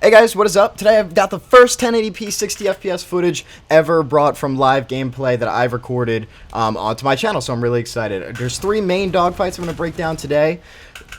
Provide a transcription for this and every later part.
Hey guys, what is up? Today I've got the first 1080p 60 FPS footage ever brought from live gameplay that I've recorded onto my channel, so I'm really excited. There's three main dogfights I'm going to break down today.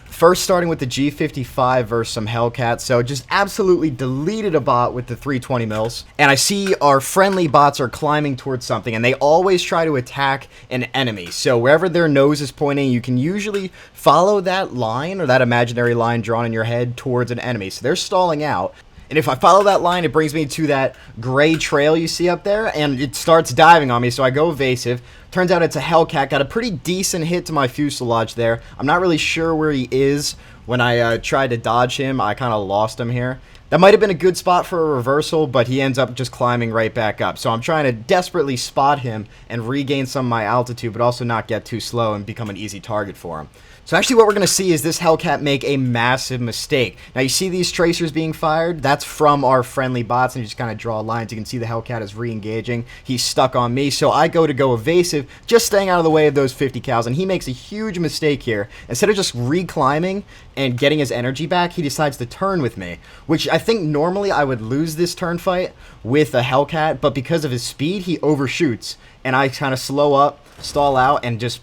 First, starting with the G55 versus some Hellcat, so just absolutely deleted a bot with the 320 mils. And I see our friendly bots are climbing towards something, and they always try to attack an enemy. So wherever their nose is pointing, you can usually follow that line, or that imaginary line drawn in your head, towards an enemy. So they're stalling out. And if I follow that line, it brings me to that gray trail you see up there, and it starts diving on me, so I go evasive. Turns out it's a Hellcat. Got a pretty decent hit to my fuselage there. I'm not really sure where he is. When I tried to dodge him, I kind of lost him here. That might have been a good spot for a reversal, but he ends up just climbing right back up. So I'm trying to desperately spot him and regain some of my altitude, but also not get too slow and become an easy target for him. So actually what we're going to see is this Hellcat make a massive mistake. Now you see these tracers being fired? That's from our friendly bots, and you just kind of draw lines. You can see the Hellcat is re-engaging. He's stuck on me, so I go evasive, just staying out of the way of those 50 cals, and he makes a huge mistake here. Instead of just re-climbing and getting his energy back, he decides to turn with me, which I think normally I would lose this turn fight with a Hellcat, but because of his speed, he overshoots, and I kind of slow up, stall out, and just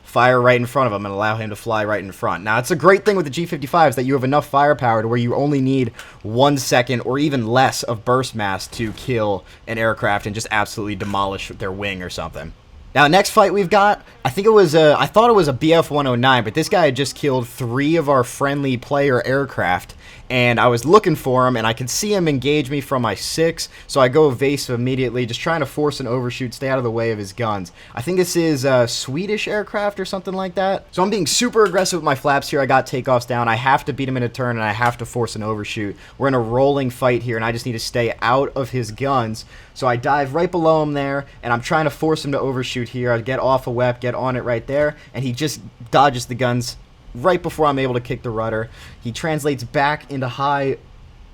fire right in front of him and allow him to fly right in front. Now, it's a great thing with the G55s that you have enough firepower to where you only need 1 second or even less of burst mass to kill an aircraft and just absolutely demolish their wing or something. Now, next fight we've got, I thought it was a BF-109, but this guy had just killed 3 of our friendly player aircraft, and I was looking for him, and I could see him engage me from my 6, so I go evasive immediately, just trying to force an overshoot, stay out of the way of his guns. I think this is a Swedish aircraft or something like that. So I'm being super aggressive with my flaps here. I got takeoffs down. I have to beat him in a turn, and I have to force an overshoot. We're in a rolling fight here, and I just need to stay out of his guns. So I dive right below him there, and I'm trying to force him to overshoot here. I get off a WEP, get on it right there, and he just dodges the guns right before I'm able to kick the rudder. He translates back into high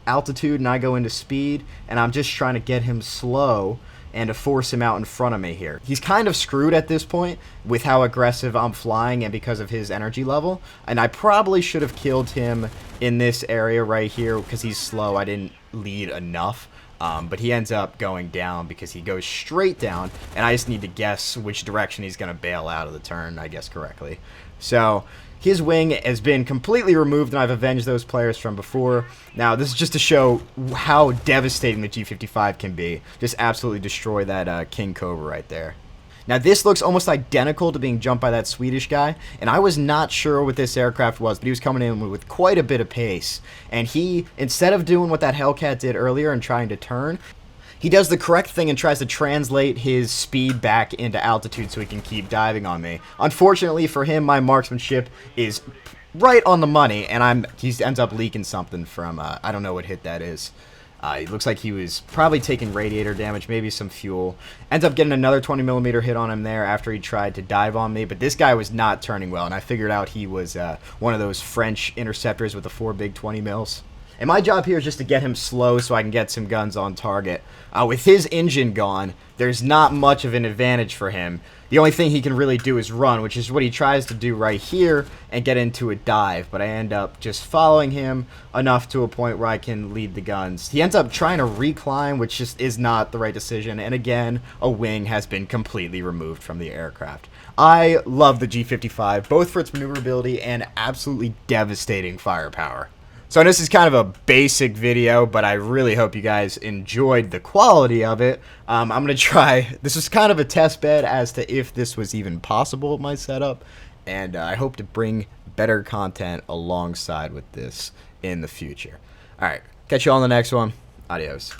altitude, and I go into speed, and I'm just trying to get him slow and to force him out in front of me here. He's kind of screwed at this point with how aggressive I'm flying and because of his energy level, and I probably should have killed him in this area right here because he's slow. I didn't lead enough. But he ends up going down because he goes straight down, and I just need to guess which direction he's going to bail out of the turn, I guess correctly. So his wing has been completely removed, and I've avenged those players from before. Now, this is just to show how devastating the G55 can be. Just absolutely destroy that King Cobra right there. Now, this looks almost identical to being jumped by that Swedish guy, and I was not sure what this aircraft was, but he was coming in with quite a bit of pace. And he, instead of doing what that Hellcat did earlier and trying to turn, he does the correct thing and tries to translate his speed back into altitude so he can keep diving on me. Unfortunately for him, my marksmanship is right on the money, and he ends up leaking something from, I don't know what hit that is. It looks like he was probably taking radiator damage, maybe some fuel. Ends up getting another 20mm hit on him there after he tried to dive on me, but this guy was not turning well, and I figured out he was one of those French interceptors with the 4 big 20 mils. And my job here is just to get him slow so I can get some guns on target. With his engine gone, there's not much of an advantage for him. The only thing he can really do is run, which is what he tries to do right here and get into a dive. But I end up just following him enough to a point where I can lead the guns. He ends up trying to reclimb, which just is not the right decision. And again, a wing has been completely removed from the aircraft. I love the G55, both for its maneuverability and absolutely devastating firepower. So this is kind of a basic video, but I really hope you guys enjoyed the quality of it. I'm going to try, this is kind of a test bed as to if this was even possible with my setup, and I hope to bring better content alongside with this in the future. Alright, catch you all in the next one. Adios.